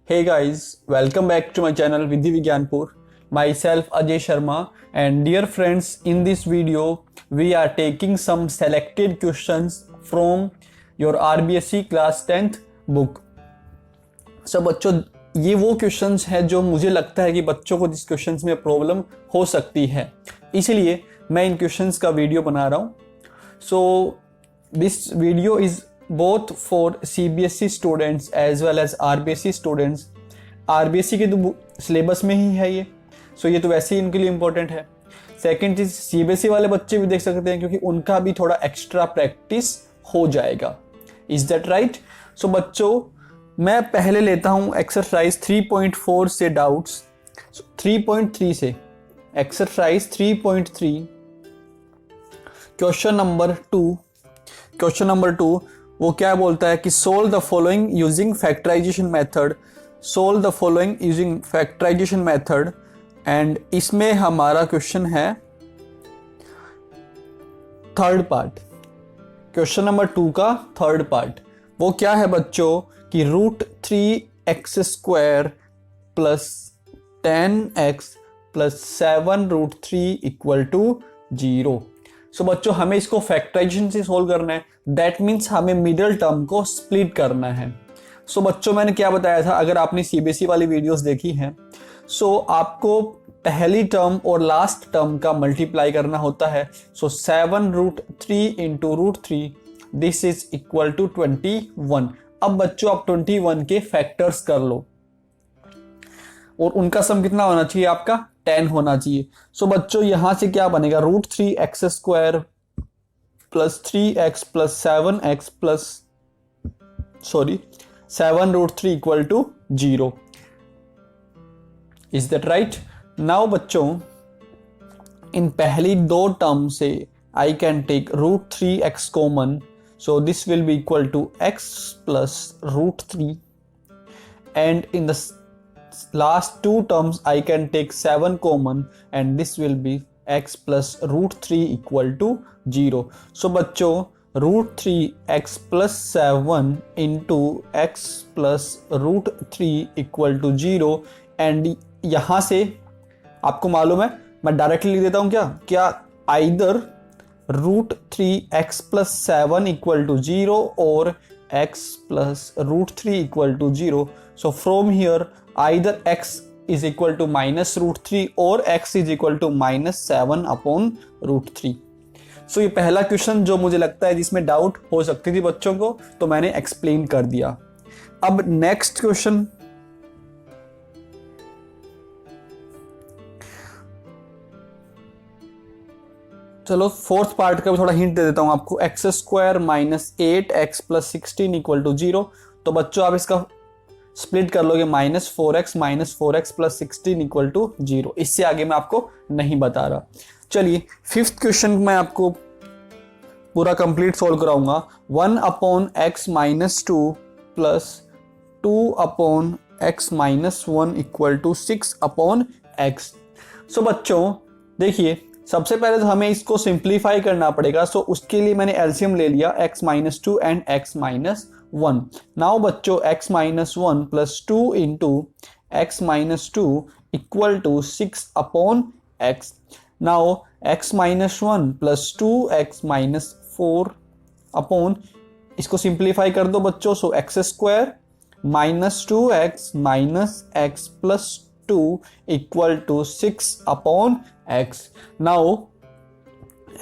Hey guys, welcome back to my channel Vidhi Vigyanpur. Myself Ajay Sharma, and dear friends, in this video we are taking some selected questions from your RBSc class 10th book. So बच्चों, ये वो questions हैं जो मुझे लगता है कि बच्चों को जिस क्वेश्चंस में प्रॉब्लम हो सकती है, इसलिए मैं इन क्वेश्चंस का वीडियो बना रहा हूँ. So this video is both for CBSE students as well as RBSc students. RBSc के तो सिलेबस में ही है ये, सो ये तो वैसे ही इनके लिए इम्पोर्टेंट है. सेकेंड चीज, CBSE वाले बच्चे भी देख सकते हैं क्योंकि उनका भी थोड़ा एक्स्ट्रा प्रैक्टिस हो जाएगा. Is that right? सो बच्चों, मैं पहले लेता हूं एक्सरसाइज 3.4 से डाउट्स. 3.3 से एक्सरसाइज 3.3 क्वेश्चन नंबर 2. वो क्या बोलता है कि solve the following using factorisation method. And इसमें हमारा क्वेश्चन है थर्ड पार्ट. क्वेश्चन नंबर 2 का थर्ड पार्ट वो क्या है बच्चों कि √3x² plus 10x plus 7√3 equal to 0. So बच्चों, हमें इसको फैक्टराइजेशन से सोल्व करना है. दैट मीन्स हमें मिडिल टर्म को स्प्लिट करना है. सो बच्चों, मैंने क्या बताया था, अगर आपने CBSE वाली वीडियोस देखी हैं, सो आपको पहली टर्म और लास्ट टर्म का मल्टीप्लाई करना होता है. So 7√3 into √3 this is equal to 21. अब बच्चों, आप 21 के फैक्टर्स कर लो और उनका सम कितना होना चाहिए, आपका 10 होना चाहिए. सो बच्चों, यहां से क्या बनेगा, √3x² plus 3x plus 7x plus 7√3 equal to 0. Is that right? Now बच्चों, इन पहली दो टर्म से I can take √3x common. So this will be equal to x plus √3 and in the last two terms I can take 7 common and this will be x plus √3 equal to 0. So बच्चों, √3x plus 7 into x plus √3 equal to 0. and यहाँ से आपको मालूम है, मैं directly लिख देता हूँ क्या either √3x plus 7 equal to 0 or x plus √3 equal to 0. So from here either x is equal to minus √3 or x is equal to minus 7 upon √3. So ये पहला क्वेश्चन जो मुझे लगता है जिसमें डाउट हो सकती थी बच्चों को, तो मैंने एक्सप्लेन कर दिया. अब नेक्स्ट क्वेश्चन, चलो फोर्थ पार्ट का भी थोड़ा हिंट दे देता हूं आपको. x² minus 8x plus 16 equal to 0. तो बच्चों, आप इसका स्प्लिट कर लोगे, -4x प्लस 16 इक्वल टू 0. इससे आगे मैं आपको नहीं बता रहा. चलिए, फिफ्थ क्वेश्चन मैं आपको पूरा कंप्लीट सोल्व कराऊंगा. 1/x minus 2 plus 2/x minus 1 equal to 6/x. So बच्चों देखिए, सबसे पहले तो हमें इसको सिंप्लीफाई करना पड़ेगा. सो उसके लिए मैंने एलसीएम ले लिया, x minus 2 and x minus 1. Now बच्चों, x minus 1 plus 2 into x minus 2 equal to 6/x. Now x minus 1 plus 2x minus 4 upon, इसको सिंप्लीफाई कर दो बच्चों. So x² minus 2x minus x plus 2 equal to 6/x. Now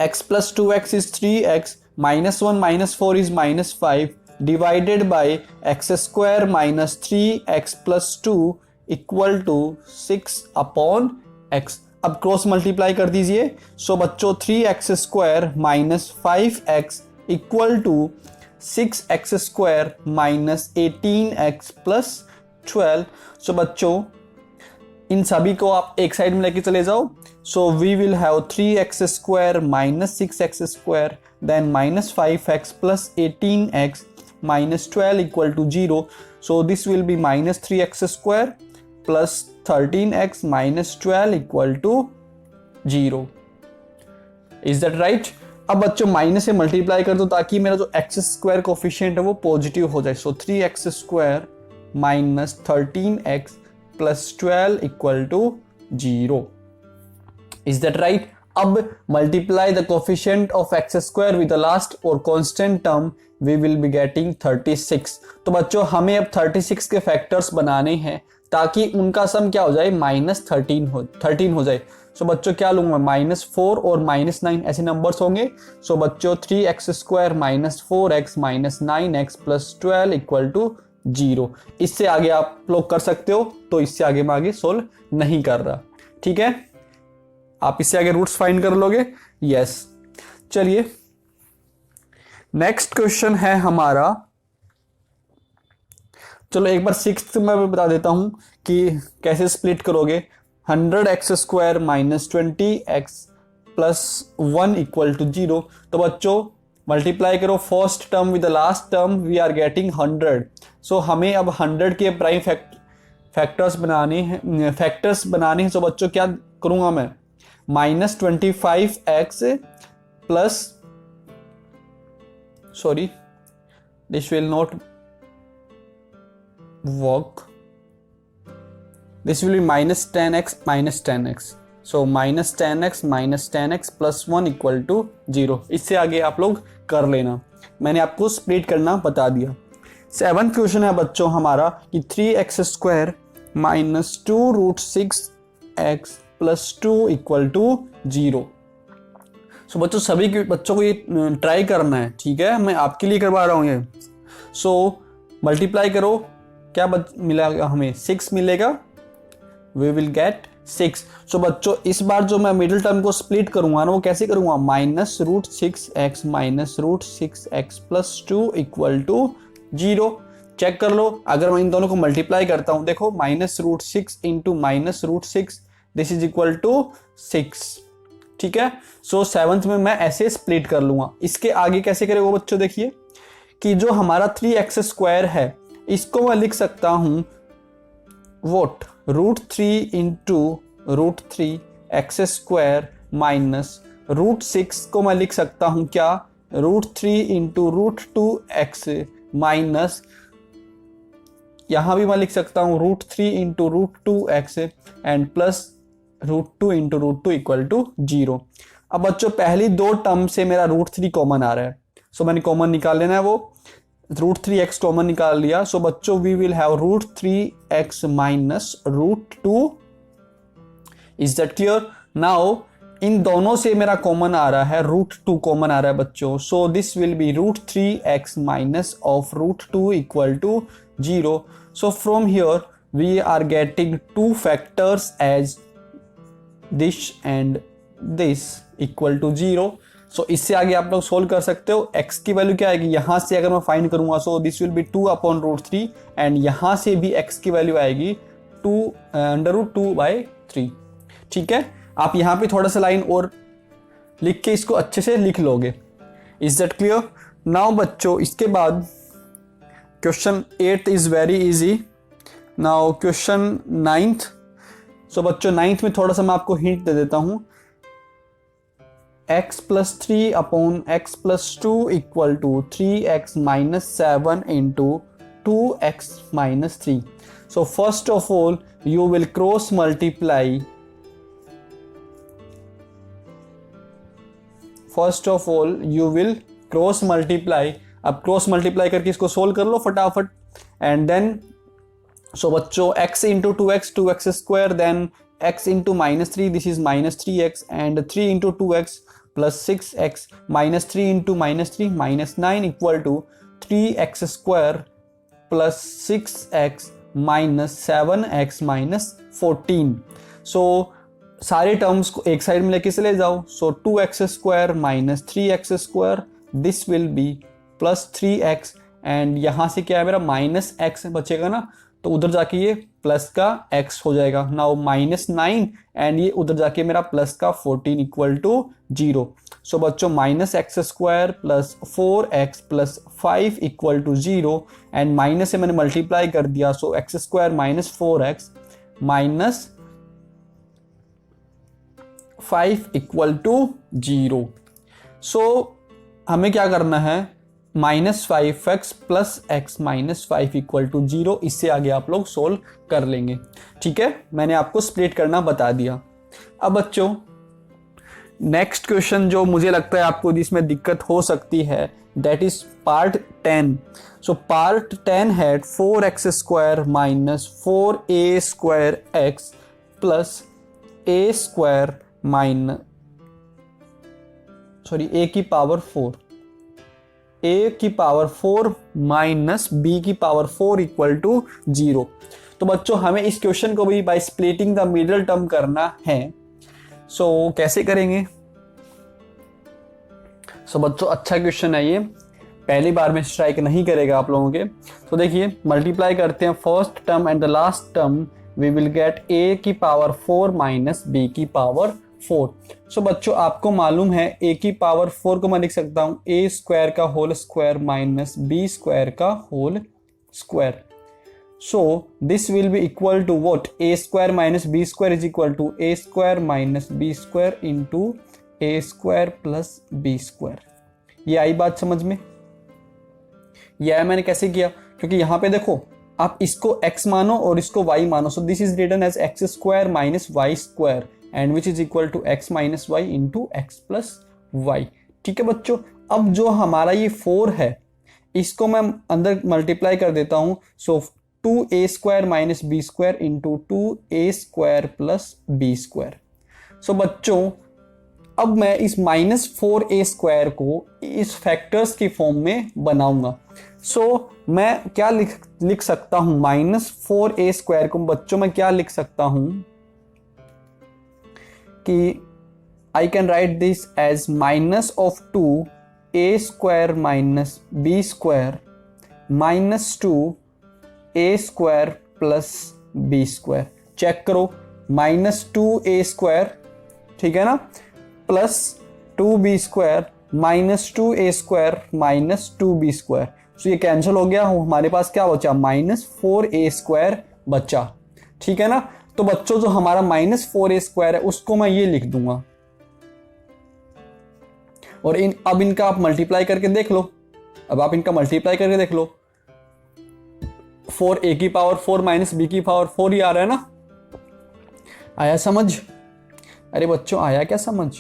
x plus 2x is 3x, minus 1 minus 4 is -5 divided by x² minus 3x plus 2 equal to 6/x. अब cross multiply कर दीजिए. So बच्चों, 3x² minus 5x equal to 6x² minus 18x plus 12. So बच्चों, इन सभी को आप एक साइड में लेके चले जाओ. So we will have 3x² minus 6x² then minus 5x plus 18x minus 12 equal to 0. So this will be minus 3x² plus 13x minus 12 equal to 0. Is that right? अब बच्चों, माइनस से multiply कर दो ताकि मेरा जो x² coefficient है वो पॉजिटिव हो जाए. So 3x² minus 13x plus 12 equal to 0। Is that right? अब multiply the coefficient of x square with the last और constant term, we will be getting 36। तो बच्चों हमें अब 36 के फैक्टर्स बनाने हैं ताकि उनका सम क्या हो जाए, -13 हो जाए। सो बच्चों क्या लूंगा, -4 और -9 ऐसे नंबर्स होंगे। सो बच्चों 3x square minus 4x minus 9x plus 12 equal to 0। इससे आगे आप लोग कर सकते हो, तो इससे आगे मैं आगे सोल्व नहीं कर रहा। ठीक है, आप इससे आगे रूट्स फाइंड कर लोगे। यस, चलिए नेक्स्ट क्वेश्चन है हमारा। चलो एक बार सिक्स्थ में बता देता हूं कि कैसे स्प्लिट करोगे। 100x square minus 20x plus 1 equal to 0। तो बच्चों मल्टीप्लाई करो first term with the last term, we are getting 100। So हमें अब 100 के प्राइम फैक्टर्स बनाने हैं। सो बच्चों क्या करूंगा मैं, -25x plus, sorry this will not work, this will be -10x। So -10x plus 1 equal to 0। इससे आगे आप लोग कर लेना, मैंने आपको स्प्लिट करना बता दिया। 7th क्वेश्चन है बच्चों हमारा कि 3x square minus 2√6x plus 2 equal to 0। So बच्चों सभी बच्चों को ये ट्राई करना है, ठीक है, मैं आपके लिए करवा रहा हूँ ये। सो मल्टीप्लाई करो, क्या मिलेगा हमें, 6 मिलेगा, वी विल गेट 6। सो बच्चों इस बार जो मैं मिडिल टर्म को स्प्लिट करूंगा ना, वो कैसे करूंगा, -√6x minus √6x plus 2 equal to 0। Check कर लो, अगर मैं इन दोनों को मल्टीप्लाई करता हूं, देखो -√6 into -√6 this is equal to 6। ठीक है, सो 7th में मैं ऐसे स्प्लिट कर लूंगा। इसके आगे कैसे करेंगे बच्चों, देखिए कि जो हमारा 3x स्क्वायर है इसको मैं लिख सकता हूं vote √3 into √3x square minus √6 को मैं लिख सकता हूं क्या, √3 इंटू √2x माइनस, यहां भी मैं लिख सकता हूं √3 into √2x and plus √2 into √2 equal to 0। अब बच्चों पहली दो टर्म से मेरा √3 कॉमन आ रहा है, सो मैंने कॉमन निकाल लेना है, वो √3x कॉमन निकाल लिया। सो बच्चों we will have √3x minus √2। Is that clear? Now इन दोनों से मेरा कॉमन आ रहा है √2 कॉमन आ रहा है बच्चों, so this will be √3x minus of √2 equal to 0। So from here we are getting two factors as this and this equal to 0। So इससे आगे आप लोग सोल्व कर सकते हो। x की वैल्यू क्या आएगी, यहां से अगर मैं फाइंड करूंगा, सो this will B 2 upon √3 and यहां से भी x की वैल्यू आएगी 2√2/3। ठीक है, आप यहां पे थोड़ा सा लाइन और लिख के इसको अच्छे से लिख लोगे। Is that clear? नाउ बच्चों इसके बाद question 8 is very easy. Now question 9th। सो बच्चों 9th में थोड़ा सा मैं आपको हिंट दे देता हूं। x plus 3 upon x plus 2 equal to 3x minus 7 into 2x minus 3। So first of all you will cross multiply, अब क्रॉस मल्टीप्लाई करके इसको सोल्व कर लो फटाफट। एंड देन सो बच्चों x into 2x square, then x into -3 this is -3x and 3 into 2x plus 6x minus 3 into -3 -9 equal to 3x square plus 6x minus 7x minus 14। So सारे terms को एक side में लेके चले जाओ। So 2x square minus 3x square this will be plus 3x and यहां से क्या है मेरा -x बचेगा ना, तो उधर जाके ये प्लस का x हो जाएगा। नाउ -9 एंड ये उधर जाके मेरा प्लस का 14 इक्वल टू 0। सो बच्चों -x square plus 4x plus 5 equal to 0 and minus से मैंने मल्टीप्लाई कर दिया। So x square minus 4x minus 5 equal to 0। So हमें क्या करना है, -5x plus x -5 equal to 0। इससे आगे आप लोग सोल्व कर लेंगे। ठीक है, मैंने आपको स्प्लिट करना बता दिया। अब बच्चों नेक्स्ट क्वेश्चन जो मुझे लगता है आपको जिसमें दिक्कत हो सकती है that is part 10। So part 10 है 4x square minus 4a² x plus a² minus a की पावर 4 a की पावर 4 माइनस b की पावर 4 इक्वल टू 0। तो बच्चों हमें इस क्वेश्चन को भी by splitting the middle term करना है। कैसे करेंगे? बच्चों अच्छा क्वेश्चन है ये, पहली बार में स्ट्राइक नहीं करेगा आप लोगों के। तो देखिए मल्टीप्लाई करते हैं first term and the last term, we will get a की पावर 4 माइनस b की पावर 4। बच्चों आपको मालूम है a की पावर 4 को मैं लिख सकता हूं a² का होल स्क्वायर माइनस b² का whole square. This will be equal to what? a² minus b² is equal to a² minus b² into a² plus b²। ये आई बात समझ में? यह मैंने कैसे किया? क्योंकि यहां पे देखो आप इसको x मानो और इसको y मानो। This is written as x² minus y² and which is equal to x minus y into x plus y। ठीक है बच्चों, अब जो हमारा ये 4 है इसको मैं अंदर मल्टीप्लाई कर देता हूं। 2a² minus b² into 2a² plus b²। बच्चों अब मैं इस -4a² को इस फैक्टर्स की फॉर्म में बनाऊंगा। मैं क्या लिख सकता हूं? -4a² को बच्चों मैं क्या लिख सकता हूं कि I can write this as minus of 2a² minus b² minus 2a² plus b²। Check करो, -2a², ठीक है ना, plus 2b² minus 2a² minus 2b²। ये कैंसिल हो गया, हमारे पास क्या बचा? -4a² बचा। ठीक है ना। तो बच्चों जो हमारा -4a² है उसको मैं ये लिख दूंगा और अब इनका आप मल्टीप्लाई करके देख लो। अब आप इनका मल्टीप्लाई करके देख लो, 4a की पावर 4 माइनस b की पावर 4 ही आ रहा है ना। आया समझ? अरे बच्चों आया क्या समझ?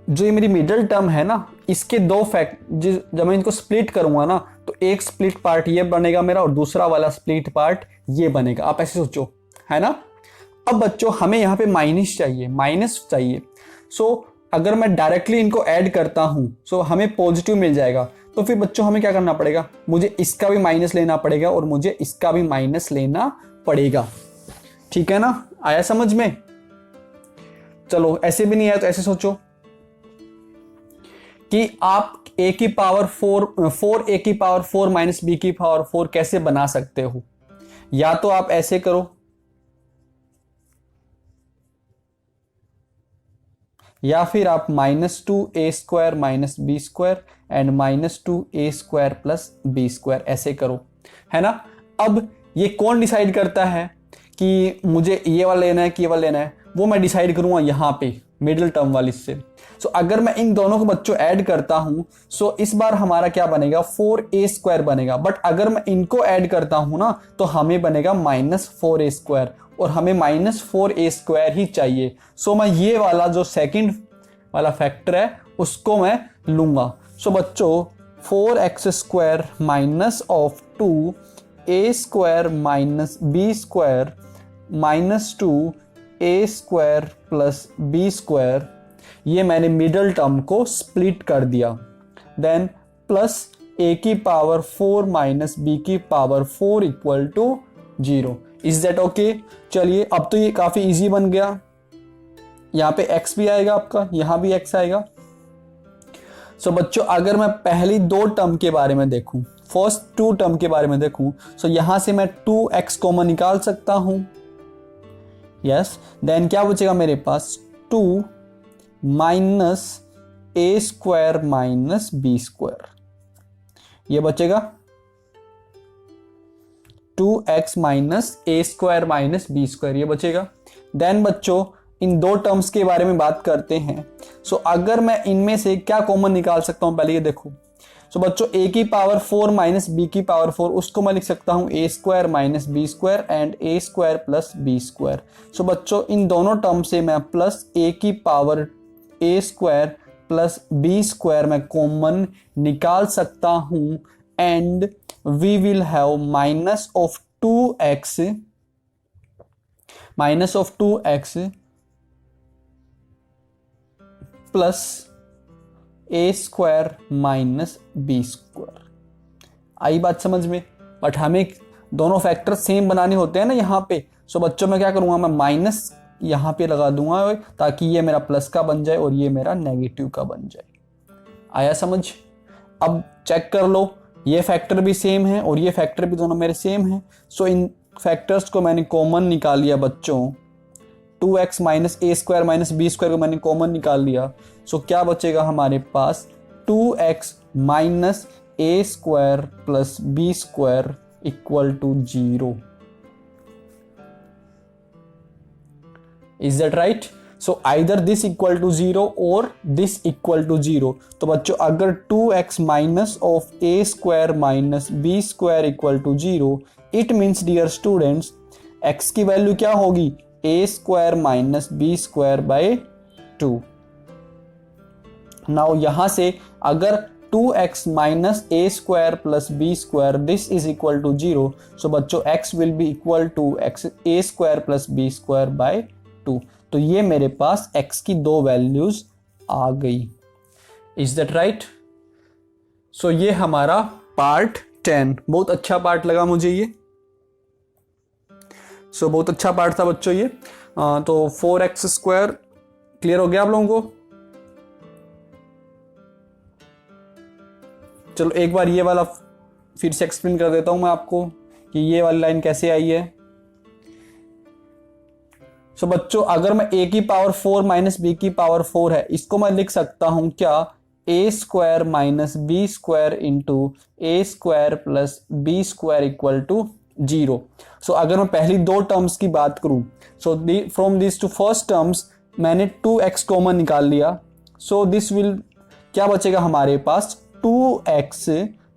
जो ये मेरी मिडिल टर्म है ना, इसके दो फैक्ट जब मैं इनको स्प्लिट करूंगा ना तो एक स्प्लिट पार्ट ये बनेगा मेरा और दूसरा वाला स्प्लिट पार्ट ये बनेगा। आप ऐसे सोचो, है ना। अब बच्चों हमें यहाँ पे माइनस चाहिए। अगर मैं डायरेक्टली इनको ऐड करता हूं हमें पॉजिटिव मिल जाएगा। तो फिर बच्चों हमें क्या करना पड़ेगा? मुझे इसका भी माइनस लेना पड़ेगा और मुझे इसका भी माइनस लेना पड़ेगा। ठीक है ना, आया समझ में? चलो ऐसे भी नहीं आया तो ऐसे सोचो कि आप a की पावर 4a की पावर 4 माइनस b की पावर 4 कैसे बना सकते हो? या तो आप ऐसे करो या फिर आप -2a² minus b² and -2a² plus b² ऐसे करो, है ना। अब ये कौन डिसाइड करता है कि मुझे ये वाला लेना है कि ये वाला लेना है? वो मैं डिसाइड करूंगा यहाँ पे मिडिल टर्म वाली से। अगर मैं इन दोनों को बच्चों ऐड करता हूं इस बार हमारा क्या बनेगा? 4a² बनेगा। बट अगर मैं इनको ऐड करता हूं ना तो हमें बनेगा -4a² और हमें -4a² ही चाहिए। मैं ये वाला जो सेकंड वाला फैक्टर है उसको मैं लूंगा। बच्चों 4x² minus of 2a² minus b² minus 2a² plus b², ये मैंने मिडल टर्म को स्प्लिट कर दिया। देन प्लस a की पावर 4 माइनस b की power 4 equal to 0। Is that okay? चलिए अब तो ये काफी इजी बन गया। यहाँ पे x भी आएगा आपका, यहाँ भी x आएगा। बच्चों अगर मैं पहली दो टर्म के बारे में देखूं, फर्स्ट 2 टर्म के बारे में देखूं, यहां से मैं 2x कॉमन निकाल सकता हूं। यस, देन क्या बचेगा मेरे पास? 2 माइनस a² माइनस b², ये बचेगा 2x minus a² minus b², ये बचेगा। देन बच्चों इन दो टर्म्स के बारे में बात करते हैं। सो अगर मैं इनमें से क्या कॉमन निकाल सकता हूं, पहले ये देखो। सो बच्चों a की पावर 4 माइनस बी की पावर 4, उसको मैं लिख सकता हूं a square minus b square and a square plus b square. So बच्चों इन दोनों टर्म से मैं प्लस a की power a square plus b square मैं कॉमन निकाल सकता हूं and we will have minus of 2x plus a square minus b square. आई बात समझ में? बट हमें दोनों फैक्टर सेम बनाने होते हैं ना यहाँ पे। सो बच्चों मैं क्या करूँगा, मैं माइनस यहाँ पे लगा दूंगा ताकि ये मेरा प्लस का बन जाए और ये मेरा नेगेटिव का बन जाए। आया समझ? अब चेक कर लो, ये फैक्टर भी सेम है और ये फैक्टर भी दोनों मेरे सेम हैं। सो इन फैक्टर्स को मैंने कॉमन निकाल लिया बच्चों। 2x minus a square minus b square को मैंने कॉमन निकाल लिया। सो क्या बचेगा हमारे पास, 2x minus a square plus b square equal to 0। Is that right? So either this equal to 0 और दिस इक्वल टू 0। तो बच्चों अगर 2x minus of a square minus b square equal to 0, it means dear students x की value क्या होगी, a square minus b square by 2। Now यहां से अगर 2x minus a square plus b square this is equal to 0, so बच्चों x will be equal to x a square plus b square by 2। तो ये मेरे पास x की दो values आ गई। Is that right? सो ये हमारा पार्ट 10 बहुत अच्छा पार्ट लगा मुझे ये। सो बहुत अच्छा पार्ट था बच्चों ये। तो 4x स्क्वायर क्लियर हो गया आप लोगों को? चलो एक बार ये वाला फिर से एक्सप्लेन कर देता हूं मैं आपको कि ये वाली लाइन कैसे आई है। सो बच्चों अगर मैं a की पावर 4 माइनस बी की पावर 4 है, इसको मैं लिख सकता हूं क्या, a square minus b square into a square plus b square equal to 0। So अगर मैं पहली दो टर्म्स की बात करूं, so from this two first terms मैंने 2x कॉमन निकाल लिया। सो दिस विल क्या बचेगा हमारे पास, 2x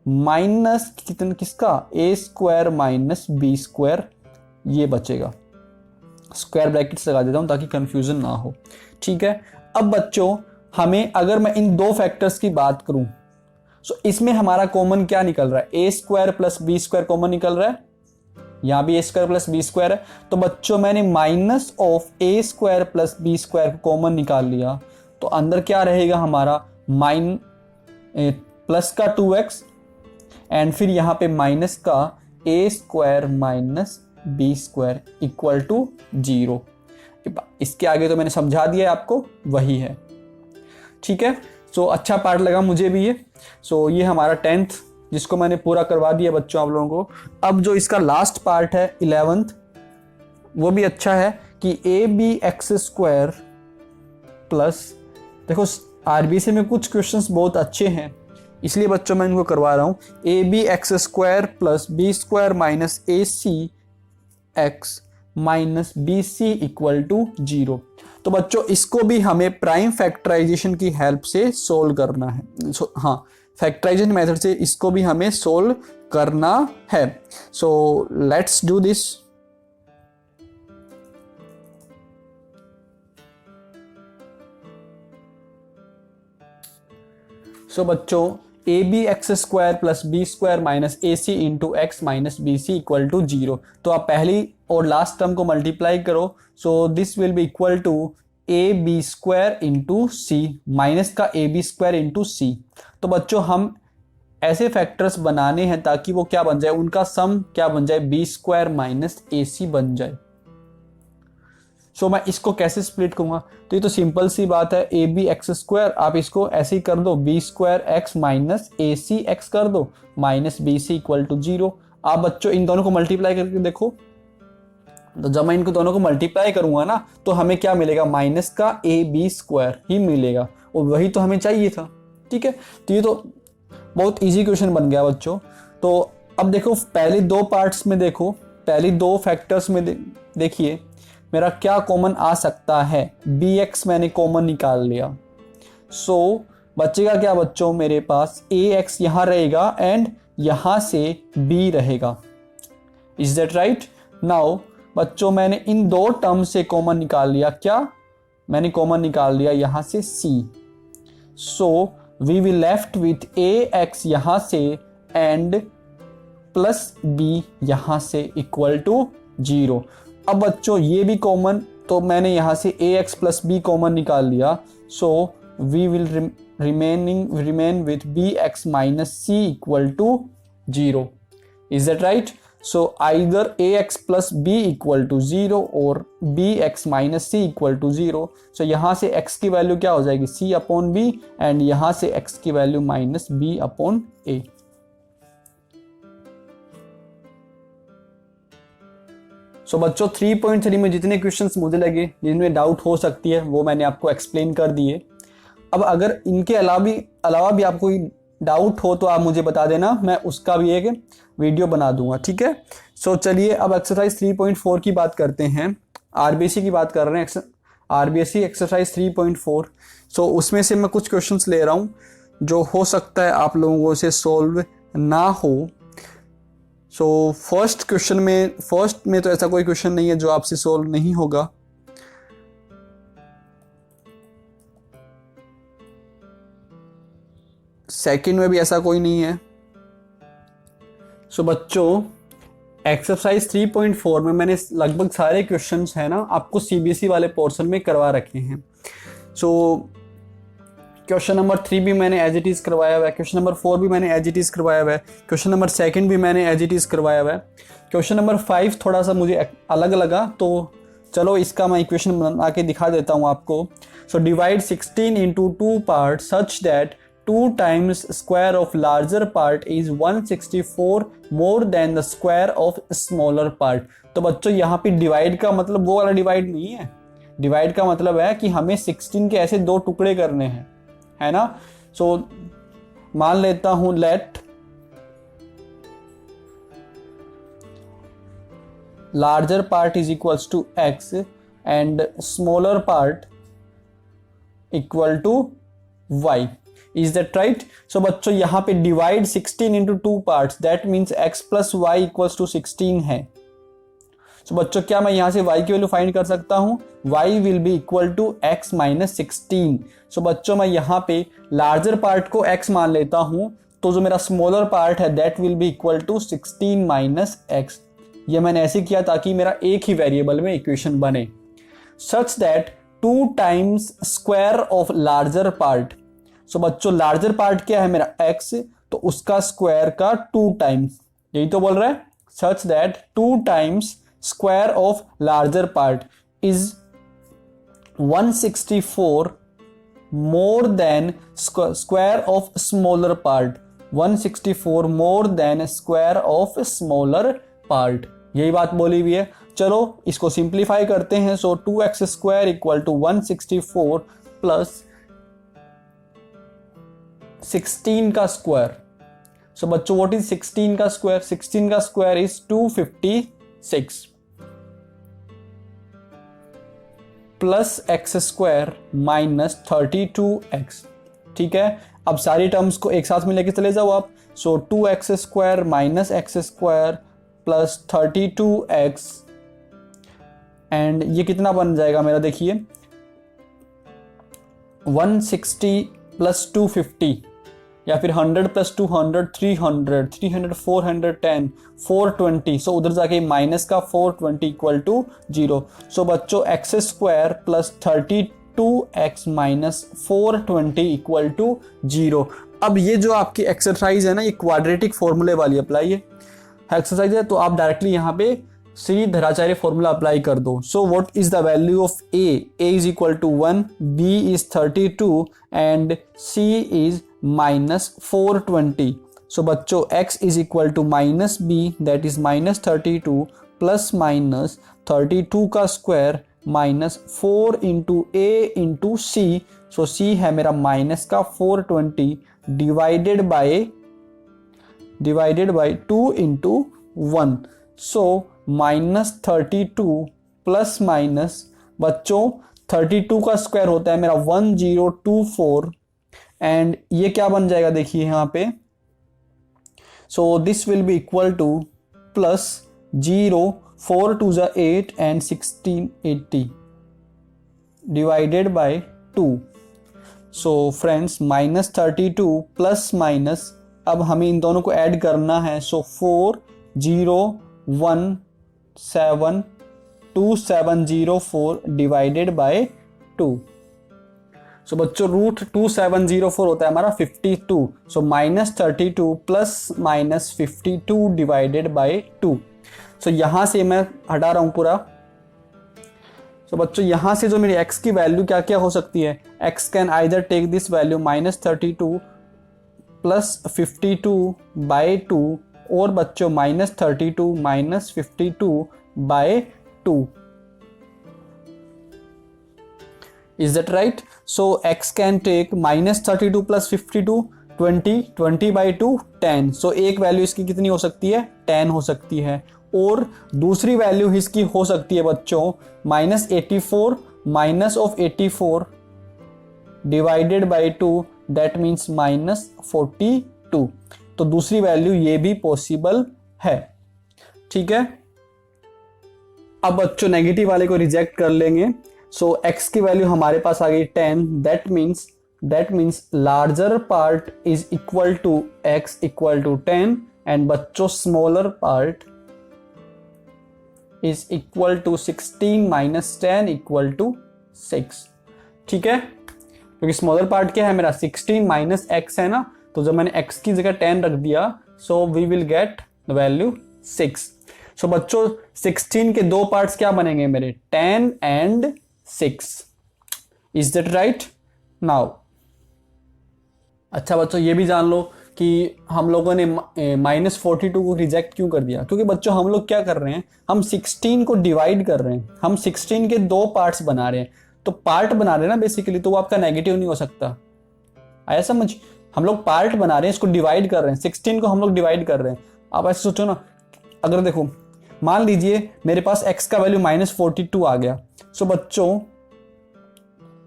माइनस कितना किसका, ए स्क्वायर माइनस बी स्क्वायर, ये बचेगा। स्क्वायर ब्रैकेट्स लगा देता हूं ताकि कंफ्यूजन ना हो। ठीक है, अब बच्चों हमें अगर मैं इन दो फैक्टर्स की बात करूं, सो इसमें हमारा कॉमन क्या निकल रहा है, a square plus b square common निकल रहा है, यहां भी a square plus b square है। तो बच्चों मैंने minus of a square plus b square को कॉमन निकाल लिया, तो अंदर क्या रहेगा हमारा, प्लस का 2x एंड फिर यहां पे माइनस का a square minus b square equal to 0। इसके आगे तो मैंने समझा दिया आपको, वही है। ठीक है, सो अच्छा पार्ट लगा मुझे भी ये। सो ये हमारा 10th जिसको मैंने पूरा करवा दिया बच्चों आप लोगों को। अब जो इसका लास्ट पार्ट है 11th, वो भी अच्छा है कि a b x square plus, देखो आरबीसी में कुछ क्वेश्चंस बहुत अच्छे हैं इसलिए बच्चों मैं इनको करवा रहा हूं, a b x square plus b square minus a c x minus b c equal to 0। तो बच्चों इसको भी हमें प्राइम फैक्टराइजेशन की हेल्प से सोल्व करना है। हाँ, फैक्टराइजेशन मेथड से इसको भी हमें सोल्व करना है। So let's do this. सो बच्चों a b x square plus b square minus a c into x minus b c equal to 0। तो आप पहली और लास्ट टर्म को मल्टीप्लाई करो। So this will be equal to a b square into c, minus का a b square into c. तो बच्चों हम ऐसे फैक्टर्स बनाने हैं ताकि वो क्या बन जाए, उनका सम क्या बन जाए, बी स्क्वायर माइनस ए सी बन जाए। सो मैं इसको कैसे स्प्लिट करूंगा, तो ये तो सिंपल सी बात है, ए बी एक्स स्क्वायर आप इसको ऐसे ही कर दो, b square x minus a c x कर दो minus b c equal to 0। आप बच्चों इन दोनों को मल्टीप्लाई करके देखो, तो जब मैं इनको दोनों को मल्टीप्लाई करूंगा ना तो हमें क्या मिलेगा, माइनस का ए बी स्क्वायर ही मिलेगा और वही तो हमें चाहिए था। ठीक है, तो ये तो बहुत इजी क्वेश्चन बन गया बच्चों। तो अब देखो पहले दो पार्ट्स में देखो, पहली दो फैक्टर्स में देखिए मेरा क्या कॉमन आ सकता है। बी एक्स मैंने कॉमन निकाल लिया, सो बचेगा क्या बच्चों, मेरे पास ax यहाँ रहेगा एंड यहाँ से b रहेगा। Is that right? नाउ बच्चों मैंने इन दो टर्म से कॉमन निकाल लिया। क्या? मैंने कॉमन निकाल लिया यहाँ से c। So we will left with ax यहाँ से एंड प्लस b यहाँ से इक्वल टू 0। अब बच्चों ये भी कॉमन, तो मैंने यहाँ से ax प्लस b कॉमन निकाल लिया। So we will remain with bx minus c equal to 0। Is that right? So either ax plus b equal to 0 और bx minus c equal to 0। So यहाँ से x की value क्या हो जाएगी, c upon b, and यहाँ से x की value minus b upon a। सो बच्चों 3.3 में जितने क्वेश्चंस मुझे लगे जिनमें डाउट हो सकती है वो मैंने आपको एक्सप्लेन कर दिए। अब अगर इनके अलावा भी आपको डाउट हो तो आप मुझे बता देना, मैं उसका भी एक वीडियो बना दूंगा, ठीक है। सो चलिए अब एक्सरसाइज 3.4 की बात करते हैं। आरबीएससी की बात कर रहे हैं, आरबीएससी एक्सरसाइज 3.4। सो उसमें से मैं कुछ क्वेश्चंस ले रहा हूँ जो हो सकता है आप लोगों से सॉल्व ना हो। सो फर्स्ट में तो ऐसा कोई क्वेश्चन नहीं है जो आपसे सॉल्व नहीं होगा। सेकंड में भी ऐसा कोई नहीं है। सो बच्चों एक्सरसाइज 3.4 में मैंने लगभग सारे क्वेश्चंस है ना आपको सीबीएसई वाले पोर्शन में करवा रखे हैं। सो क्वेश्चन नंबर 3 भी मैंने एज इट इज करवाया हुआ है, क्वेश्चन नंबर 4 भी मैंने एज इट इज करवाया हुआ है, क्वेश्चन नंबर 2 भी मैंने एज इट इज करवाया हुआ है। क्वेश्चन नंबर 5 थोड़ा सा मुझे अलग लगा, तो चलो इसका मैं इक्वेशन बना के दिखा देता हूँ आपको। So divide 16 into 2 part such that 2 times square of larger part is 164 more than the square of smaller part। तो बच्चों यहाँ पे डिवाइड का मतलब वो वाला डिवाइड नहीं है। डिवाइड का मतलब है कि हमें 16 के ऐसे दो टुकड़े करने हैं, है ना। सो मान लेता हूं let larger part is equals to x and smaller part equal to y। Is that right? So बच्चों यहाँ पे divide 16 into 2 parts, that means x plus y equals to 16 है। सो बच्चों क्या मैं यहाँ से y की वैल्यू फाइंड कर सकता हूँ? y will be equal to x minus 16। So बच्चों मैं यहाँ पे लार्जर पार्ट को x मान लेता हूँ, तो जो मेरा स्मॉलर पार्ट है that will be equal to 16 minus x। ये मैंने ऐसे किया ताकि मेरा एक ही वेरिएबल में इक्वेशन बने। Such that 2 times square of larger part. So बच्चों लार्जर पार्ट क्या है मेरा x, तो उसका स्क्वायर का 2 टाइम्स, यही तो बोल रहा है। सच that 2 times square of larger part is 164 more than square of smaller part. 164 more than square of smaller part, यही बात बोली हुई है। चलो इसको सिंप्लीफाई करते हैं। So 2x square equal to 164 plus 16 का स्क्वायर। सो बच्चों व्हाट इज 16 का स्क्वायर? 16 का square is 256 plus x square minus 32x। ठीक है, अब सारी टर्म्स को एक साथ में लेके चले जाओ आप। सो 2x square minus x square plus 32x, and ये कितना बन जाएगा मेरा, देखिए 160 प्लस 250, या फिर 100 प्लस 200 300, 300 410 420। सो उधर जाके माइनस का 420 इक्वल टू 0। सो बच्चों x square plus 32x minus 420 equal to 0। अब ये जो आपकी एक्सरसाइज है ना, ये क्वाड्रेटिक फॉर्मूले वाली अप्लाई है एक्सरसाइज है, तो आप डायरेक्टली यहाँ पे श्रीधराचार्य फॉर्मूला अप्लाई कर दो। So what is the value of a is equal to 1, b is 32 and c is minus 420। So बच्चों x is equal to minus b that is minus 32 plus minus 32 का square minus 4 into a into c। So c है मेरा minus का 420 divided by 2 into 1। So minus 32 plus minus, बच्चों 32 का square होता है मेरा 1024 एंड ये क्या बन जाएगा देखिए यहाँ पे, सो this will be equal two plus 0, 4 2 जा 8 and 1680 divided by 2. So friends -32 plus minus, अब हमें इन दोनों को ऐड करना है. सो 4017270 डिवाइडेड बाय 2. सो बच्चों रूट 2704 होता है हमारा 52. सो -32 प्लस माइनस 52 डिवाइडेड बाय 2. सो यहां से मैं हटा रहा हूं पूरा. सो बच्चों यहां से जो मेरी x की वैल्यू क्या क्या हो सकती है, x can either take this value -32 plus 52 by 2, और बच्चों -32 minus 52 by 2. Is that right? So x can take -32 plus 52, 20 by 2 10. So एक वैल्यू इसकी कितनी हो सकती है, 10 हो सकती है. और दूसरी वैल्यू इसकी हो सकती है बच्चों -84 minus of 84 divided by 2, that means -42. तो दूसरी वैल्यू ये भी पॉसिबल है. ठीक है, अब बच्चों नेगेटिव वाले को रिजेक्ट कर लेंगे. सो x की वैल्यू हमारे पास आ गई 10. That means larger part is equal to x equal to 10 and बच्चों smaller part is equal to 16 minus 10 equal to 6. ठीक है, क्योंकि स्मॉलर पार्ट क्या है मेरा 16 माइनस x है ना, तो जब मैंने x की जगह 10 रख दिया, so we will get the value 6. So बच्चों 16 के दो पार्ट्स क्या बनेंगे मेरे, 10 and 6. Is that right? Now अच्छा बच्चों ये भी जान लो कि हम लोगों ने -42 को रिजेक्ट क्यों कर दिया, क्योंकि बच्चों हम लोग क्या कर रहे हैं, हम 16 को डिवाइड कर रहे हैं. हम 16 के दो पार्ट्स बना रहे हैं, तो पार्ट बना रहे हैं ना बेसिकली, तो वो आपका नेगेटिव नहीं हो सकता. आया समझ? हम लोग पार्ट बना रहे हैं, इसको डिवाइड कर रहे हैं, 16 को हम लोग डिवाइड कर रहे हैं. आप ऐसे सोचो ना, अगर देखो मान लीजिए मेरे पास x का वैल्यू -42 आ गया. सो बच्चों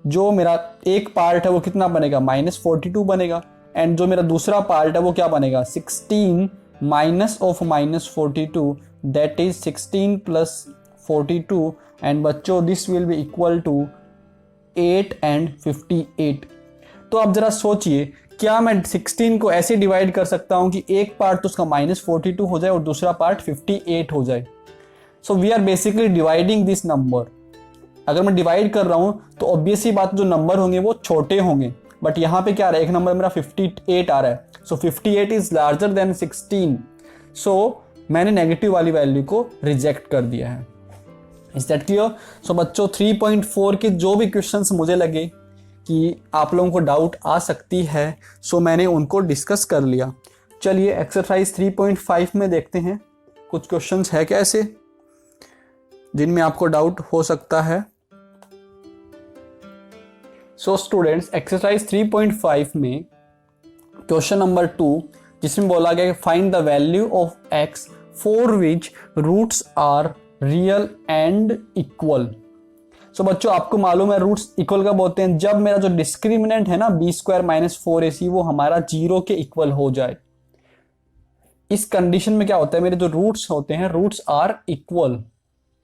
जो मेरा एक पार्ट है वो कितना बनेगा, -42 बनेगा, एंड जो मेरा दूसरा पार्ट है वो क्या बनेगा, 16 minus of -42, that is 16 plus 42, and बच्चों this will be equal to 8 and 58. तो आप जरा सोचिए, क्या मैं 16 को ऐसे डिवाइड कर सकता हूं कि एक पार्ट तो उसका -42 हो जाए और दूसरा पार्ट 58 हो जाए. So we are basically dividing this number. अगर मैं डिवाइड कर रहा हूं तो ऑब्वियसली बात, जो नंबर होंगे वो छोटे होंगे, बट यहाँ पे क्या आ रहा है, एक नंबर मेरा 58 आ रहा है. सो 58 इज लार्जर देन 16. सो मैंने नेगेटिव वाली वैल्यू को रिजेक्ट कर दिया है. Is that clear? सो बच्चों 3.4 के जो भी क्वेश्चंस मुझे लगे कि आप लोगों को डाउट आ सकती है, सो मैंने उनको डिस्कस कर लिया. चलिए एक्सरसाइज 3.5 में देखते हैं कुछ क्वेश्चंस है क्या ऐसे जिनमें आपको डाउट हो सकता है. सो स्टूडेंट्स एक्सरसाइज 3.5 में क्वेश्चन नंबर 2, जिसमें बोला गया find the value of x for which roots are real and equal. So बच्चों आपको मालूम है रूट्स इक्वल कब होते हैं, जब मेरा जो डिस्क्रिमिनेंट है ना b² - 4ac वो हमारा 0 के इक्वल हो जाए. इस कंडीशन में क्या होता है, मेरे जो रूट्स होते हैं, roots are equal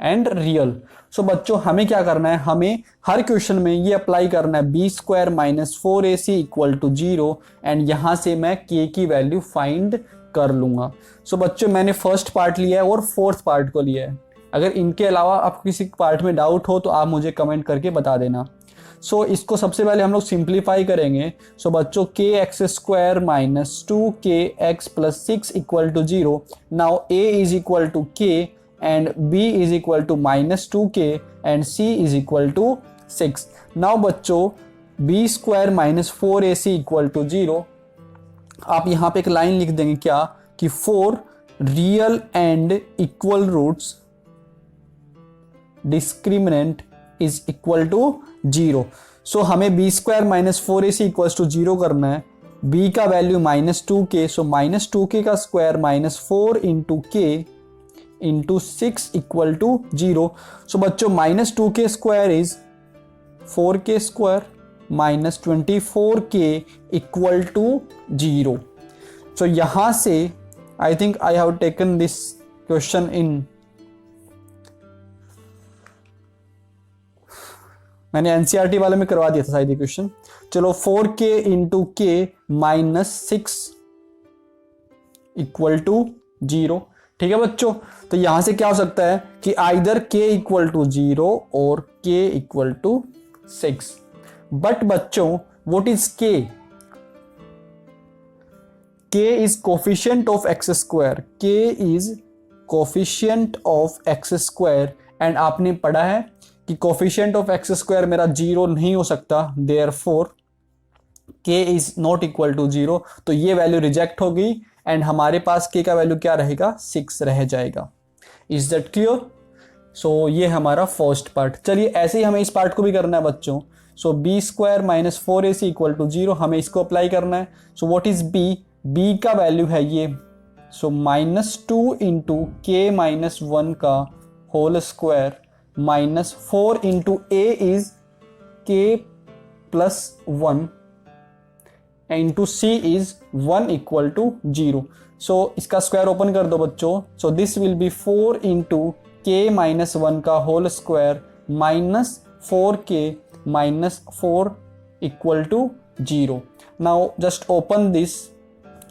and real. So बच्चों हमें क्या करना है, हमें हर क्वेश्चन में ये अप्लाई करना है b² - 4ac equal to 0, and यहां से मैं k की वैल्यू फाइंड कर लूंगा. सो बच्चों मैंने फर्स्ट पार्ट लिया है और फोर्थ पार्ट को लिया है. अगर इनके अलावा आपको किसी पार्ट में डाउट हो तो आप मुझे कमेंट करके बता देना. सो इसको सबसे पहले हम लोग सिंप्लीफाई करेंगे. सो बच्चों kx² - 2kx + 6 equal to 0. Now a is equal to k and b is equal to -2k and c is equal to 6. Now बच्चों b² - 4ac इक्वल टू 0. आप यहाँ पे एक लाइन लिख देंगे क्या कि 4 real and equal roots discriminant is equal to 0. So हमें b² - 4ac इक्वल टू 0 करना है. b का वैल्यू -2k, सो -2k का square -4 into k into 6 equal to 0. So बच्चों -2k square is 4k square minus 24k equal to 0। So यहाँ से I think I have taken this question in, मैंने NCERT वाले में करवा दिया था शायद ये क्वेश्चन। चलो 4k into k minus 6 equal to 0। ठीक है बच्चों, तो यहां से क्या हो सकता है कि आइदर k इक्वल टू 0 और k इक्वल टू 6। बट बच्चों what is k? k is coefficient of x square, k is coefficient of x square. And आपने पढ़ा है कि कोफिशिएंट ऑफ एक्स स्क्वायर मेरा 0 नहीं हो सकता, therefore k is not equal to 0। तो ये वैल्यू रिजेक्ट हो गई एंड हमारे पास k का वैल्यू क्या रहेगा, 6 रह जाएगा। Is that clear? सो ये हमारा फर्स्ट पार्ट। चलिए ऐसे ही हमें इस पार्ट को भी करना है बच्चों। So b square minus 4ac equal to 0, हमें इसको अप्लाई करना है। So what is b? b का वैल्यू है ये, so minus 2 into k minus 1 का whole square minus 4 into a is k plus 1 into c is 1 equal to 0। So इसका square open कर दो बच्चों। So this will be 4 into k minus 1 का whole square minus 4k minus 4 equal to 0। Now just open this.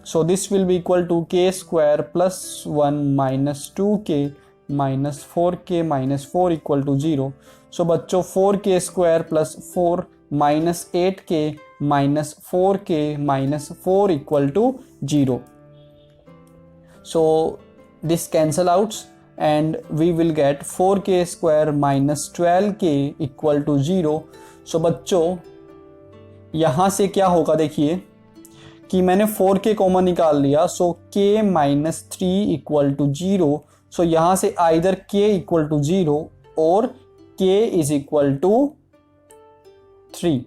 So this will be equal to k square plus 1 minus 2k minus 4k minus 4 equal to 0। So बच्चों 4k square plus 4 minus 8k minus 4k minus 4 equal to 0। So this cancel outs and we will get 4k square minus 12k equal to 0। So बच्चों यहाँ से क्या होगा, देखिए कि मैंने 4k common निकाल लिया। सो k minus 3 equal to 0। So यहाँ से आइदर k इक्वल टू 0 और k इज इक्वल टू 3।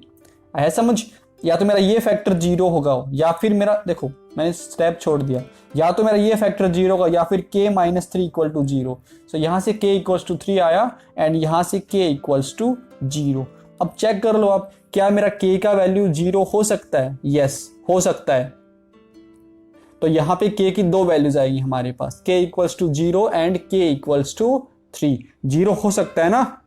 आया समझ? या तो मेरा ये फैक्टर 0 होगा या फिर मेरा, देखो मैंने स्टेप छोड़ दिया, या तो मेरा ये फैक्टर 0 होगा या फिर k minus 3 equal to 0। So यहाँ से k इक्वल्स टू 3 आया एंड यहाँ से k इक्वल्स टू 0। अब चेक कर लो आप, क्या मेरा k का वैल्यू 0 हो सकता है? यस हो सकता है। तो यहाँ पे k की दो वैल्यूज आएगी हमारे पास, k equals to 0 and k equals to 3। 0 हो सकता है ना?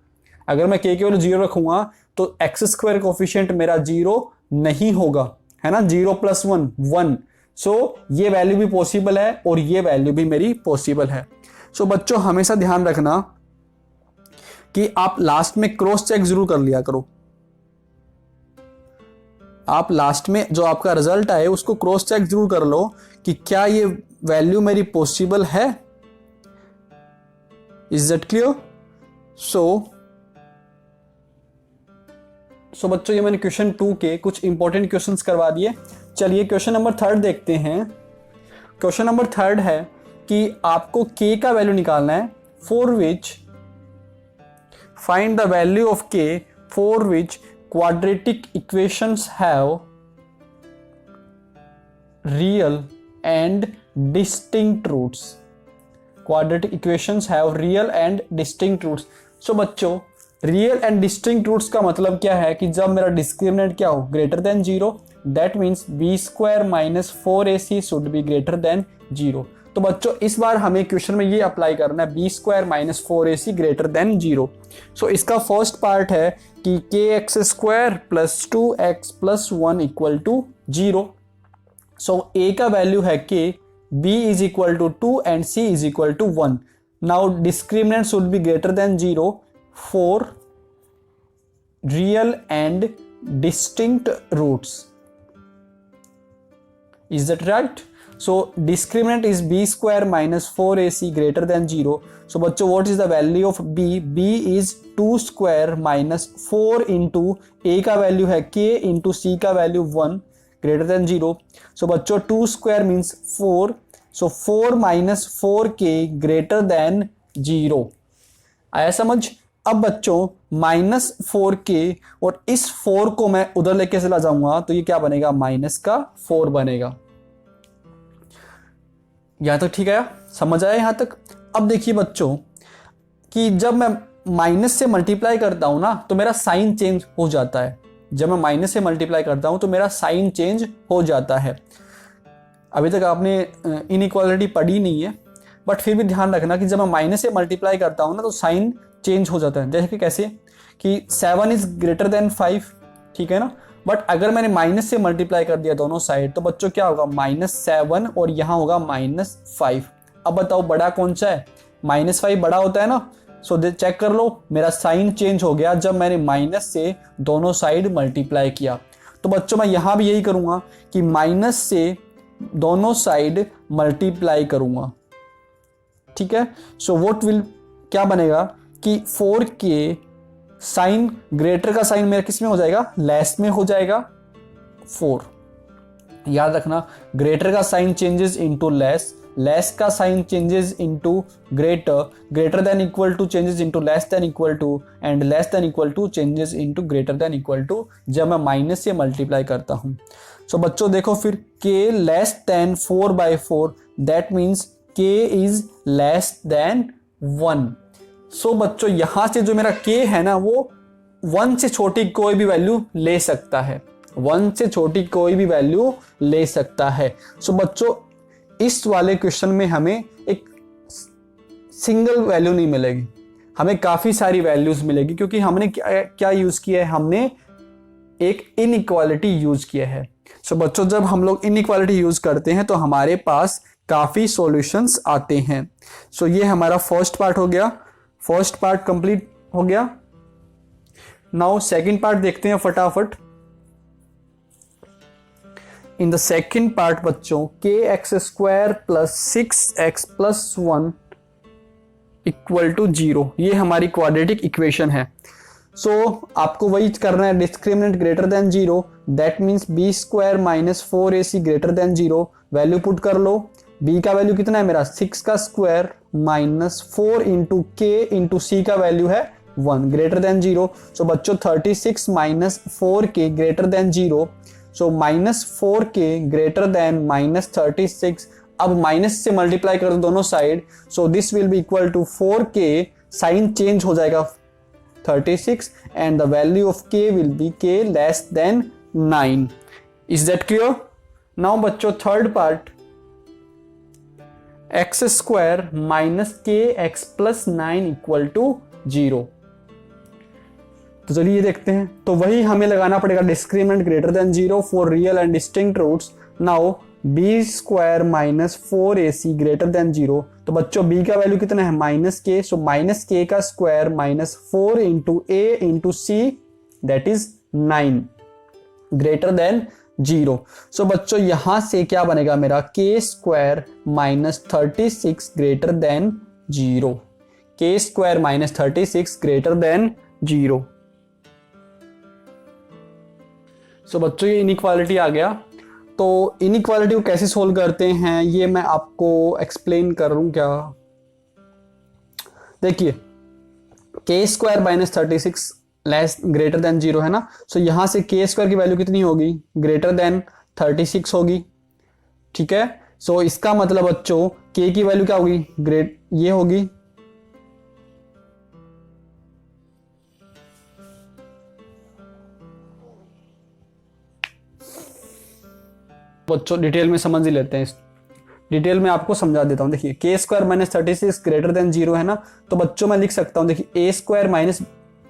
अगर मैं k की वैल्यू 0 रखूंगा तो एक्स स्क्वायर कोफिशिएंट मेरा 0 नहीं होगा, है ना? 0 प्लस 1 1। सो ये वैल्यू भी पॉसिबल है और ये वैल्यू भी मेरी पॉसिबल है। सो बच्चों हमेशा ध्यान रखना कि आप लास्ट में क्रॉस चेक जरूर कर लिया करो। आप लास्ट में जो आपका रिजल्ट आए उसको क्रॉस चेक जरूर कर लो कि क्या ये वैल्यू मेरी पॉसिबल है। Is that clear? सो बच्चों ये मैंने क्वेश्चन 2 के कुछ इंपॉर्टेंट क्वेश्चंस करवा दिए। चलिए क्वेश्चन नंबर 3 देखते हैं। क्वेश्चन नंबर 3 है कि आपको k का वैल्यू निकालना है, for which find the value of k for which quadratic equations have real and distinct roots. Quadratic equations have real and distinct roots. So बच्चों रियल एंड डिस्टिंक्ट रूट्स का मतलब क्या है कि जब मेरा डिस्क्रिमिनेंट क्या हो, greater than 0, that means b square minus 4ac should be greater than 0। तो बच्चों इस बार हमें क्वेश्चन में ये अप्लाई करना है, b square minus 4ac greater than 0। So इसका फर्स्ट पार्ट है कि k x square plus 2x plus 1 equal to 0। So a का वैल्यू है k, b is equal to 2 and c is equal to 1। Now discriminant should be greater than 0 for real and distinct roots. Is that right? So discriminant is b square minus 4ac greater than 0. So बच्चों what is the value of b? b is 2 square minus 4 into a का value है k into c का value 1 greater than 0. So बच्चों 2 square means 4. So 4 minus 4k greater than 0. आया समझ? अब बच्चों minus 4k और इस 4 को मैं उधर लेके चला जाऊंगा तो ये क्या बनेगा, माइनस का 4 बनेगा। यहां तक ठीक है? समझ आया यहां तक? अब देखिए बच्चों कि जब मैं माइनस से मल्टीप्लाई करता हूं ना तो मेरा साइन चेंज हो जाता है। जब मैं माइनस से मल्टीप्लाई करता हूँ तो मेरा साइन चेंज हो जाता है। अभी तक आपने इनइक्वालिटी पढ़ी नहीं है, बट फिर भी ध्यान रखना कि जब मैं माइनस से मल्टीप्लाई करता हूँ ना तो साइन चेंज हो जाता है। जैसे कि कैसे कि 7 इज ग्रेटर देन 5, ठीक है ना। बट अगर मैंने माइनस से मल्टीप्लाई कर दिया दोनों साइड तो बच्चों क्या होगा, -7 और यहाँ होगा -5। अब बताओ बड़ा कौन सा है, -5 बड़ा होता है ना। सो चेक कर लो, मेरा साइन चेंज हो गया जब मैंने माइनस से दोनों साइड मल्टीप्लाई किया। तो बच्चों मैं यहाँ भी यही करूँगा कि माइनस से दोनों साइड मल्टीप्लाई करूँगा, ठीक है। सो व्हाट विल, क्या बनेगा कि 4 के साइन, ग्रेटर का साइन मेरा किस में हो जाएगा, लेस में हो जाएगा 4। याद रखना, ग्रेटर का sign changes into less, less का sign changes into greater, greater than equal to changes into less than equal to, and less than equal to changes into greater than equal to जब मैं minus से multiply करता हूं। सो बच्चों देखो फिर, k less then 4/4, that means k is less than 1। सो बच्चों यहां से जो मेरा k है ना वो 1 से छोटी कोई भी वैल्यू ले सकता है, 1 से छोटी कोई भी वैल्यू ले सकता है। सो बच्चों इस वाले क्वेश्चन में हमें एक सिंगल वैल्यू नहीं मिलेगी, हमें काफी सारी वैल्यूज मिलेगी, क्योंकि हमने क्या यूज किया है, हमने एक इनइक्वालिटी यूज किया है। सो बच्चों जब हम लोग इनइक्वालिटी यूज करते हैं तो हमारे पास काफी सॉल्यूशंस आते हैं। सो ये हमारा फर्स्ट पार्ट हो गया, फर्स्ट पार्ट कंप्लीट हो गया। नाउ सेकंड पार्ट देखते हैं फटाफट। इन द सेकंड पार्ट बच्चों, kx² + 6x + 1 = 0, ये हमारी क्वाड्रेटिक इक्वेशन है। सो आपको वही करना है, discriminant greater than 0, that means b² - 4ac greater than 0। Value put कर लो, b का वैल्यू कितना है मेरा, 6 का square -4 into k into c का वैल्यू है 1 ग्रेटर देन 0। सो बच्चों 36 - 4k greater than 0। So -4k greater than -36। अब माइनस से मल्टीप्लाई कर दो दोनों side, so this will be equal to 4k, sign change हो जाएगा 36 and the value of k will be k less than 9। Is that clear? Now बच्चों third part, x² - kx + 9 = 0। तो चलिए ये देखते हैं। तो वही हमें लगाना पड़ेगा, discriminant greater than 0 for real and distinct roots. Now b² - 4ac greater than 0। तो बच्चों b का वैल्यू कितना है, -k। सो -k का square -4 into a into c, that is 9 greater than 0। So बच्चों यहां से क्या बनेगा मेरा, k² - 36 greater than 0, k² - 36 greater than 0। So बच्चों ये इनइक्वालिटी आ गया। तो इनइक्वालिटी को कैसे सोल्व करते हैं ये मैं आपको एक्सप्लेन कर रहा हूं क्या। देखिए k² - 36 लेस ग्रेटर देन 0 है ना। सो यहां से k² की वैल्यू कितनी होगी, ग्रेटर देन 36 होगी, ठीक है। सो इसका मतलब बच्चों k की वैल्यू क्या होगी, ये होगी। बच्चों डिटेल में समझ ही लेते हैं, डिटेल में आपको समझा देता हूं। देखिए k² - 36 ग्रेटर देन 0 है ना। तो बच्चों मैं लिख सकता हूं, देखिए a² माइनस,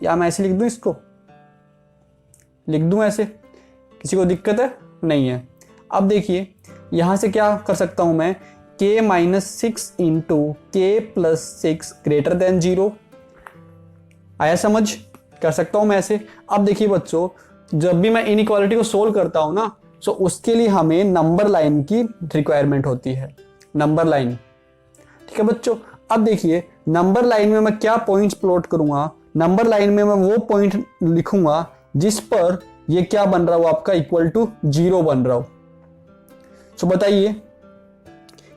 या मैं ऐसे लिख दूं, इसको लिख दूं ऐसे, किसी को दिक्कत है नहीं है। अब देखिए यहां से क्या कर सकता हूं मैं, k - 6 into k + 6 greater than 0। आया समझ, कर सकता हूं मैं ऐसे। अब देखिए बच्चों जब भी मैं इनइक्वालिटी को सोल्व करता हूं ना, सो उसके लिए हमें नंबर लाइन की रिक्वायरमेंट होती है, नंबर लाइन, ठीक है बच्चों। अब देखिए नंबर लाइन में मैं क्या पॉइंट्स प्लॉट करूंगा, नंबर लाइन में मैं वो पॉइंट लिखूंगा जिस पर ये क्या बन रहा हो आपका, =0 बन रहा हो। सो बताइए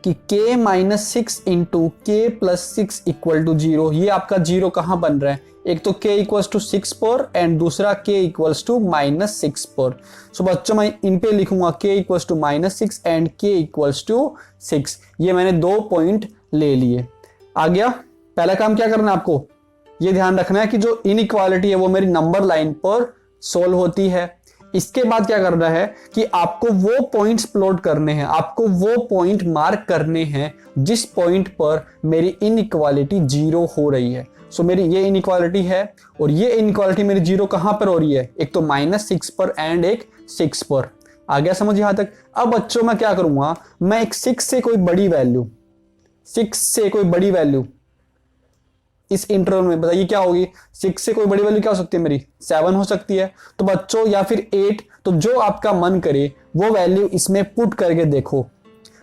कि k - 6 इंटू k + 6 = 0, ये आपका 0 कहां बन रहा है, एक तो k = 6 पर एंड दूसरा k = -6 पर। सो बच्चों मैं इन पे लिखूंगा k = -6 एंड k = 6। ये मैंने 2 पॉइंट ले लिए। आ गया। पहला काम क्या करना है आपको, ये ध्यान रखना है कि जो इनइक्वालिटी है वो मेरी नंबर लाइन पर सोल्व होती है। इसके बाद क्या करना है कि आपको वो पॉइंट्स प्लॉट करने हैं, आपको वो पॉइंट मार्क करने हैं जिस पॉइंट पर मेरी इनइक्वालिटी 0 हो रही है। सो मेरी ये इनइक्वालिटी है और ये इनइक्वालिटी मेरी 0 कहां पर हो रही है, एक तो -6 पर एंड एक 6 पर। आ गया समझ यहां तक। अब बच्चों मैं क्या करूंगा, मैं एक 6 से कोई बड़ी वैल्यू, 6 से कोई बड़ी वैल्यू इस इंटरवल में बताइए क्या होगी। 6 से कोई बड़ी वैल्यू क्या हो सकती है मेरी, 7 हो सकती है। तो बच्चों या फिर 8, तो जो आपका मन करे वो वैल्यू इसमें पुट करके देखो।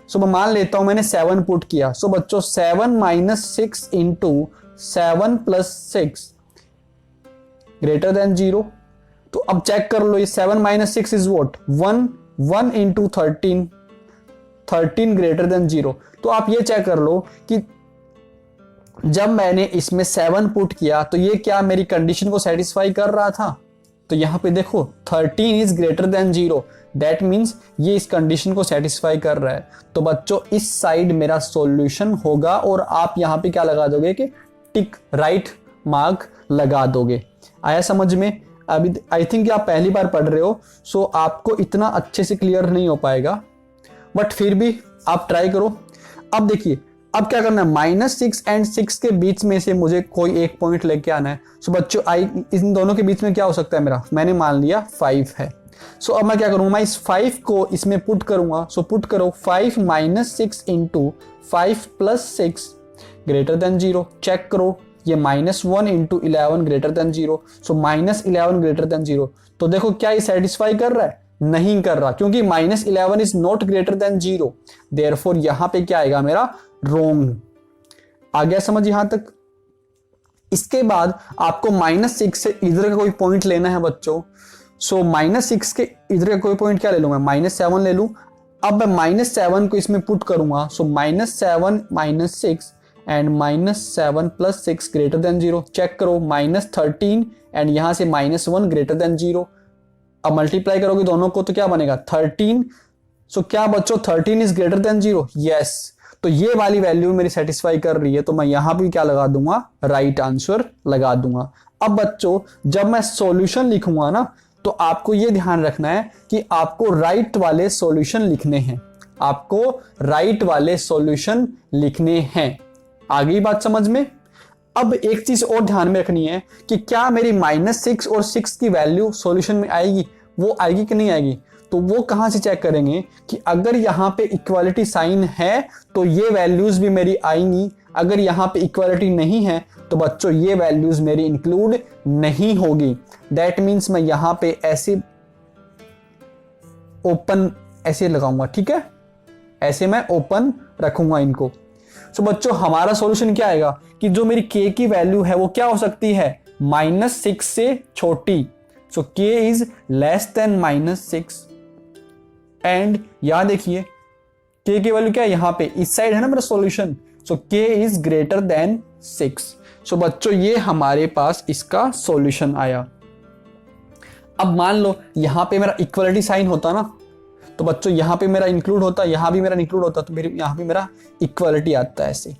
सो मैं मान लेता हूं मैंने 7 पुट किया। सो बच्चों 7 - 6 इंटू 7 + 6 ग्रेटर देन 0। तो अब चेक कर लो, ये 7 - 6 is what, 1, 1 into 13, 13 greater than 0। तो आप ये चेक कर लो कि जब मैंने इसमें 7 पुट किया तो ये क्या मेरी कंडीशन को सेटिस्फाई कर रहा था। तो यहां पे देखो 13 is greater than 0, that means ये इस कंडीशन को सेटिस्फाई कर रहा है। तो बच्चों इस साइड मेरा सॉल्यूशन होगा और आप यहां पे क्या लगा दोगे कि टिक, राइट मार्क लगा दोगे। आया समझ में। अभी आई थिंक आप पहली बार पढ़ रहे हो, सो आपको इतना अच्छे से क्लियर नहीं हो पाएगा, बट फिर भी आप ट्राई करो। अब देखिए अब क्या करना है, -6 एंड 6 के बीच में से मुझे कोई एक पॉइंट लेके आना है। सो बच्चों इन दोनों के बीच में क्या हो सकता है मेरा, मैंने मान लिया 5 है। सो अब मैं क्या करूंगा, मैं इस 5 को इसमें पुट करूंगा। सो पुट करो 5 - 6 इंटू 5 + 6 ग्रेटर देन 0। चेक करो ये -1 इंटू 11 ग्रेटर देन 0। सो -11 ग्रेटर देन 0। तो देखो क्या ये सेटिस्फाई कर रहा है, नहीं कर रहा, क्योंकि -11 is not greater than 0। Therefore यहां पे क्या आएगा मेरा, रोंग। आ गया समझ यहां तक। इसके बाद आपको -6 से इधर का कोई पॉइंट लेना है बच्चों। सो -6 के इधर का कोई पॉइंट क्या ले लूं मैं, -7 ले लूं। अब मैं -7 को इसमें पुट करूंगा। सो -7 - 6 एंड -7 + 6 ग्रेटर देन 0। चेक करो -13 एंड यहां से -1 ग्रेटर देन 0। अब मल्टीप्लाई करोगे दोनों को तो क्या बनेगा, 13। सो क्या बच्चों 13 इज ग्रेटर देन 0, यस। तो ये वाली वैल्यू मेरी सेटिस्फाई कर रही है, तो मैं यहां भी क्या लगा दूंगा, राइट आंसर लगा दूंगा। अब बच्चों जब मैं सॉल्यूशन लिखूंगा ना, तो आपको ये ध्यान रखना है कि आपको राइट वाले सॉल्यूशन लिखने हैं, आपको राइट वाले सॉल्यूशन लिखने हैं। आ गई बात समझ में। अब एक चीज और ध्यान में रखनी है कि क्या मेरी -6 और 6 की वैल्यू सॉल्यूशन में आएगी, वो आएगी कि नहीं आएगी। तो वो कहां से चेक करेंगे कि अगर यहां पे इक्वालिटी साइन है तो ये वैल्यूज भी मेरी आएंगी, अगर यहां पे इक्वालिटी नहीं है तो बच्चों ये वैल्यूज मेरी इंक्लूड नहीं होगी। दैट मीन्स मैं यहां पे ऐसे ओपन ऐसे लगाऊंगा, ठीक है, ऐसे मैं ओपन रखूंगा इनको। सो बच्चों हमारा सॉल्यूशन क्या आएगा कि जो मेरी k की वैल्यू है वो क्या हो सकती है, -6 से छोटी। सो k is less than -6 and यहां देखिए k की वैल्यू क्या है, यहां पे इस साइड है ना मेरा solution. So k is greater than 6। So बच्चों ये हमारे पास इसका सॉल्यूशन आया। अब मान लो यहां पे मेरा इक्वलिटी साइन होता ना, तो बच्चों यहां पे मेरा इंक्लूड होता, यहां भी मेरा इंक्लूड होता, तो मेरे यहां पे मेरा इक्वलिटी आता है ऐसे,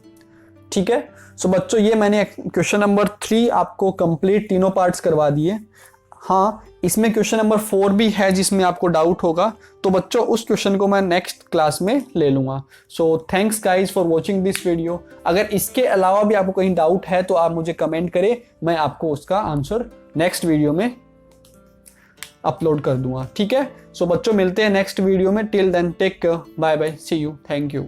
ठीक है। सो बच्चों ये मैंने क्वेश्चन नंबर 3 आपको कंप्लीट तीनों पार्ट्स करवा दिए। हाँ इसमें क्वेश्चन नंबर 4 भी है जिसमें आपको डाउट होगा, तो बच्चों उस क्वेश्चन को मैं नेक्स्ट क्लास में ले लूंगा। So thanks guys for watching this video. अगर इसके अलावा भी आपको कहीं डाउट है तो आप मुझे कमेंट करें, मैं आपको उसका आंसर नेक्स्ट वीडियो में अपलोड कर दूंगा, ठीक है। सो बच्चों मिलते हैं नेक्स्ट वीडियो में। Till then take care, bye bye, see you, thank you.